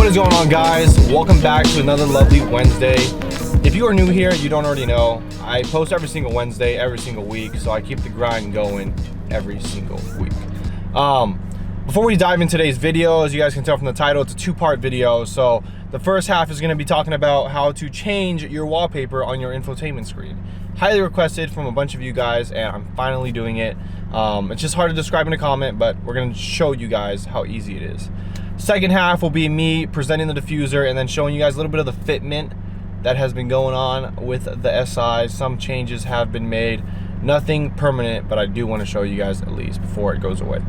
What is going on, guys? Welcome back to another lovely Wednesday. If you are new here, you don't already know, I post every single Wednesday, every single week, so I keep the grind going every single week. Before we dive into today's video, as you guys can tell from the title, it's a two-part video. So the first half is going to be talking about how to change your wallpaper on your infotainment screen. Highly requested from a bunch of you guys, and I'm finally doing it. It's just hard to describe in a comment, but we're going to show you guys how easy it is. Second half will be me presenting the diffuser and then showing you guys a little bit of the fitment that has been going on with the SI. Some changes have been made, nothing permanent, but I do want to show you guys at least before it goes away.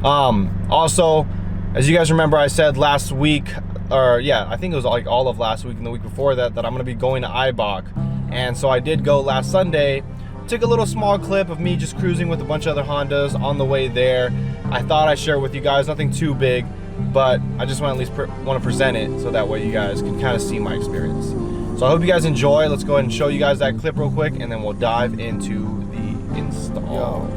Also, as you guys remember, I said last week, or yeah, I think it was like all of last week and the week before that, that I'm going to be going to IBOC. And so I did go last Sunday. Took a little small clip of me just cruising with a bunch of other Hondas on the way there. I thought I'd share with you guys, nothing too big, but I just want to at least want to present it so that way you guys can kind of see my experience. So I hope you guys enjoy. Let's go ahead and show you guys that clip real quick, and then we'll dive into the install.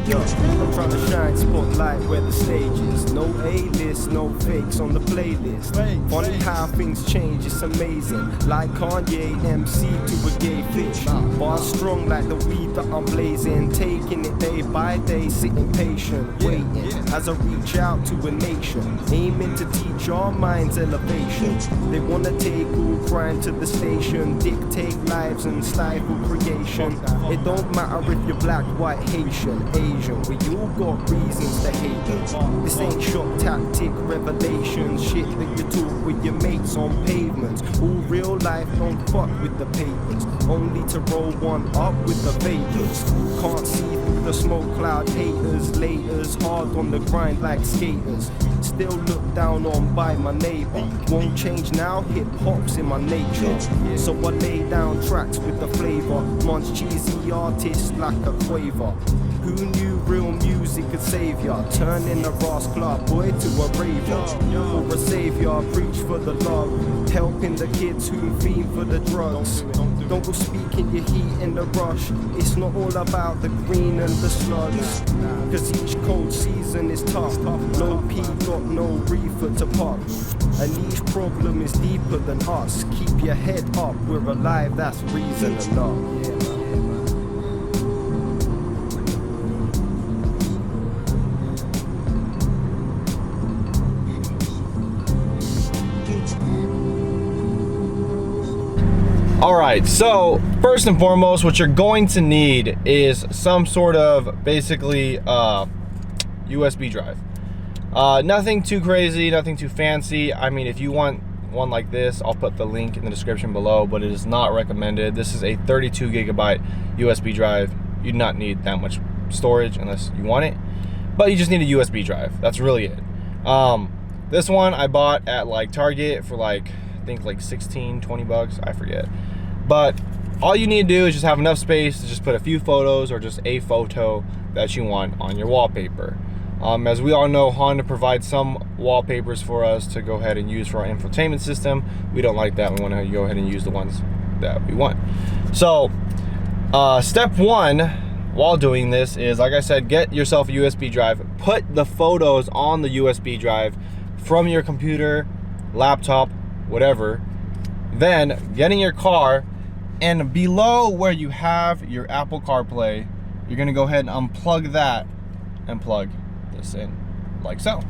Yo, I'm trying to shine spotlight where the stage is. No A-list, no fakes on the playlist. Funny how things change, it's amazing. Like Kanye, MC to a gay fish. Bar strong like the weed that I'm blazing. Taking it day by day, sitting patient, waiting. As I reach out to a nation, aiming to teach our minds elevation. They wanna take all crime to the station, dictate lives and stifle creation. It don't matter if you're black, white, Haitian, Asian. We all got reasons to hate them. This ain't shock tactic revelations, shit that you talk with your mates on pavements. All real life, don't fuck with the papers, only to roll one up with the vapors. Can't see through the smoke cloud, haters, laters, hard on the grind like skaters. Still looked down on by my neighbor. Won't change now, hip hop's in my nature. So I lay down tracks with the flavor. Munch cheesy artists like a quaver. Who knew real music could save ya? Turning a Ross Club boy to a raver. Or a savior, preach for the love. Helping the kids who fiend for the drugs. Don't go speaking your heat in the rush. It's not all about the green and the slugs. Cause each cold season is tough. No P got no reefer to pop. And each problem is deeper than us. Keep your head up, we're alive, that's reason enough. Alright, so first and foremost, what you're going to need is some sort of basically USB drive. Nothing too crazy, nothing too fancy. I mean, if you want one like this, I'll put the link in the description below, but it is not recommended. This is a 32 gigabyte USB drive. You do not need that much storage unless you want it, but you just need a USB drive. That's really it. This one I bought at like Target for like, I think like 16, 20 bucks, I forget. But all you need to do is just have enough space to just put a few photos or just a photo that you want on your wallpaper. As we all know, Honda provides some wallpapers for us to go ahead and use for our infotainment system. We don't like that. We want to go ahead and use the ones that we want. So step one while doing this is, like I said, get yourself a USB drive. Put the photos on the USB drive from your computer, laptop, whatever. Then get in your car, and below where you have your Apple CarPlay, you're gonna go ahead and unplug that and plug this in like so.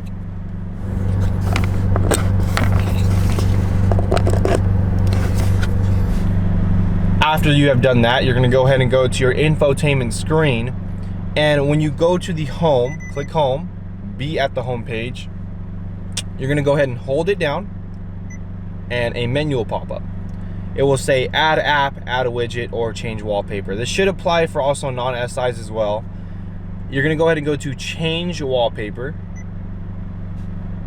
After you have done that, you're gonna go ahead and go to your infotainment screen, and when you go to the home, click home, be at the home page, you're gonna go ahead and hold it down, and a menu will pop up. It will say add app, add a widget, or change wallpaper. This should apply for also non-SIs as well. You're gonna go ahead and go to change wallpaper.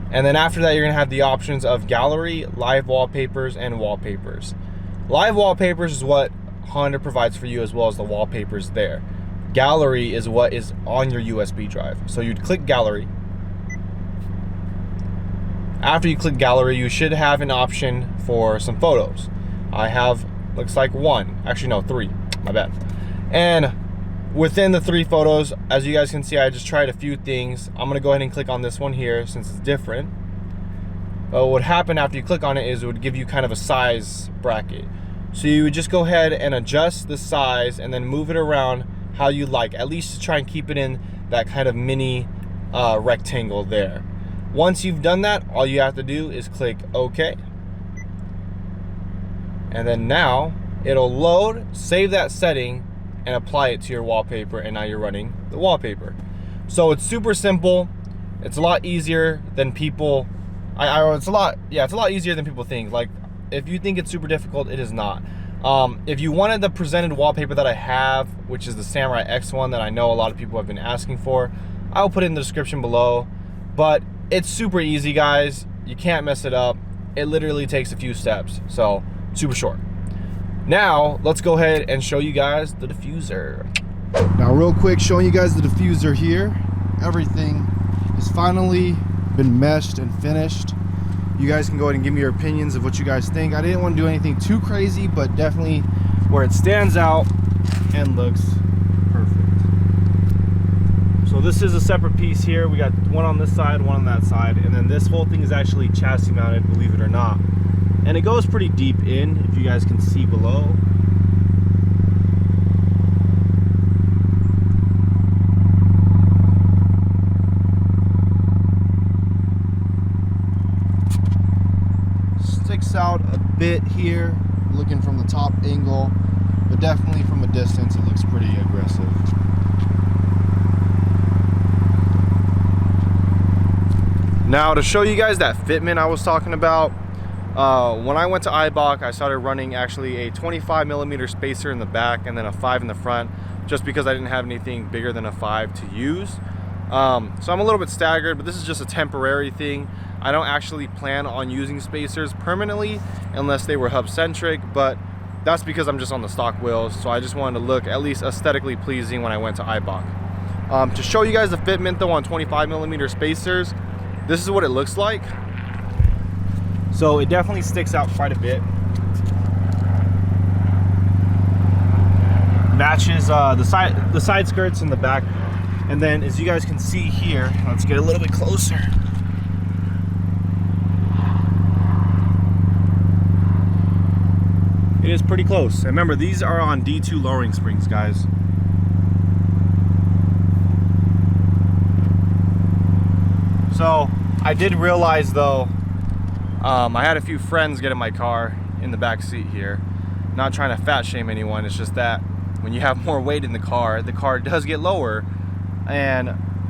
And then after that, you're gonna have the options of gallery, live wallpapers, and wallpapers. Live wallpapers is what Honda provides for you, as well as the wallpapers there. Gallery is what is on your USB drive. So you'd click gallery. After you click gallery, you should have an option for some photos. I have, looks like one, actually no, three, my bad. And within the 3 photos, as you guys can see, I just tried a few things. I'm gonna go ahead and click on this one here since it's different. But what would happen after you click on it is it would give you kind of a size bracket. So you would just go ahead and adjust the size and then move it around how you like, at least to try and keep it in that kind of mini rectangle there. Once you've done that, all you have to do is click OK. And then now it'll load, save that setting, and apply it to your wallpaper, and now you're running the wallpaper. So it's super simple. It's a lot easier than people, it's a lot easier than people think. Like, if you think it's super difficult, it is not. If you wanted the presented wallpaper that I have, which is the Samurai X one that I know a lot of people have been asking for, I'll put it in the description below. But it's super easy, guys. You can't mess it up. It literally takes a few steps, so super short. Now, let's go ahead and show you guys the diffuser. Now, real quick, showing you guys the diffuser here. Everything has finally been meshed and finished. You guys can go ahead and give me your opinions of what you guys think. I didn't want to do anything too crazy, but definitely where it stands out and looks perfect. So this is a separate piece here. We got one on this side, one on that side, and then this whole thing is actually chassis mounted, believe it or not. And it goes pretty deep in, if you guys can see below. Sticks out a bit here, looking from the top angle, but definitely from a distance it looks pretty aggressive. Now, to show you guys that fitment I was talking about, when I went to IBOC, I started running actually a 25mm spacer in the back and then a 5 in the front, just because I didn't have anything bigger than a 5 to use. So I'm a little bit staggered, but this is just a temporary thing. I don't actually plan on using spacers permanently unless they were hub centric, but that's because I'm just on the stock wheels, so I just wanted to look at least aesthetically pleasing when I went to IBOC. To show you guys the fitment though on 25mm spacers, this is what it looks like. So it definitely sticks out quite a bit. Matches the side skirts in the back. And then, as you guys can see here, let's get a little bit closer. It is pretty close. And remember, these are on D2 lowering springs, guys. So I did realize though, I had a few friends get in my car in the back seat here. Not trying to fat shame anyone, it's just that when you have more weight in the car does get lower. And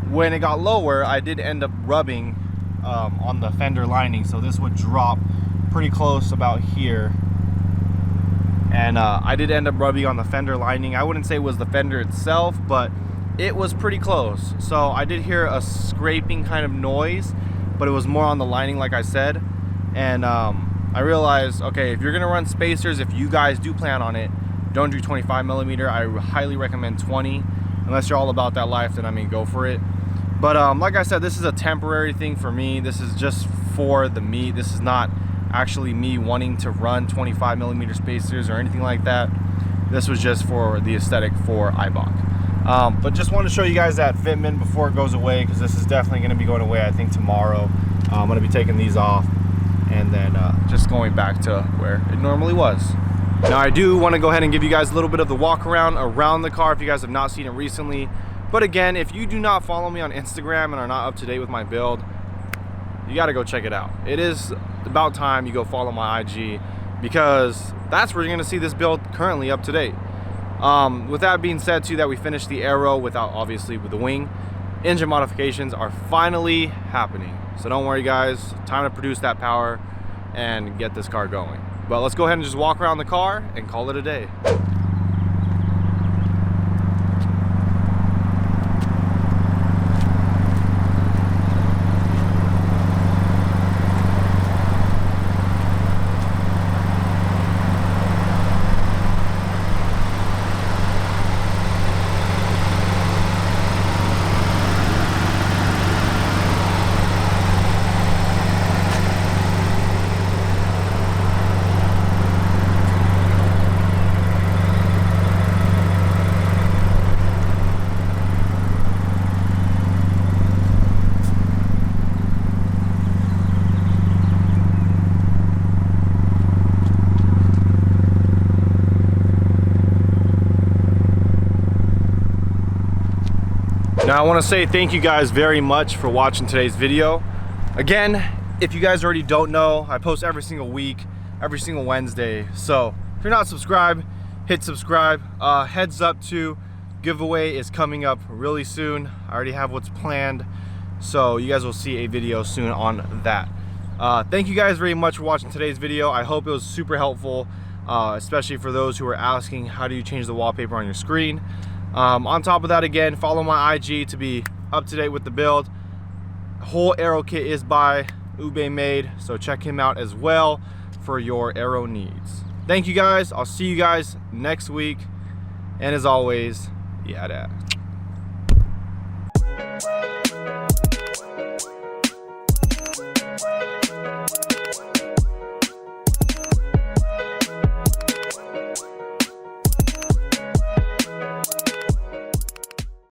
when it got lower, I did end up rubbing on the fender lining, so this would drop pretty close about here. And I did end up rubbing on the fender lining. I wouldn't say it was the fender itself, but it was pretty close. So I did hear a scraping kind of noise, but it was more on the lining, like I said. And I realized, okay, if you're gonna run spacers, if you guys do plan on it, don't do 25mm. I highly recommend 20. Unless you're all about that life, then I mean, go for it. But like I said, this is a temporary thing for me. This is just for the meet. This is not actually me wanting to run 25mm spacers or anything like that. This was just for the aesthetic for IBOC. But just wanted to show you guys that fitment before it goes away, because this is definitely going to be going away, I think, tomorrow. I'm going to be taking these off and then just going back to where it normally was. Now, I do want to go ahead and give you guys a little bit of the walk around the car if you guys have not seen it recently. But again, if you do not follow me on Instagram and are not up to date with my build, you got to go check it out. It is about time you go follow my IG, because that's where you're going to see this build currently up to date. With that being said too, that we finished the Aero without, obviously, with the wing. Engine modifications are finally happening. So don't worry, guys, time to produce that power and get this car going. But let's go ahead and just walk around the car and call it a day. Now I want to say thank you guys very much for watching today's video. Again, if you guys already don't know, I post every single week, every single Wednesday. So if you're not subscribed, hit subscribe. Heads up to giveaway is coming up really soon. I already have what's planned, so you guys will see a video soon on that. Thank you guys very much for watching today's video. I hope it was super helpful, especially for those who are asking how do you change the wallpaper on your screen. On top of that, again, follow my IG to be up to date with the build. Whole Aero kit is by Ubeymade, so check him out as well for your Aero needs. Thank you guys. I'll see you guys next week, and as always, yeah, that.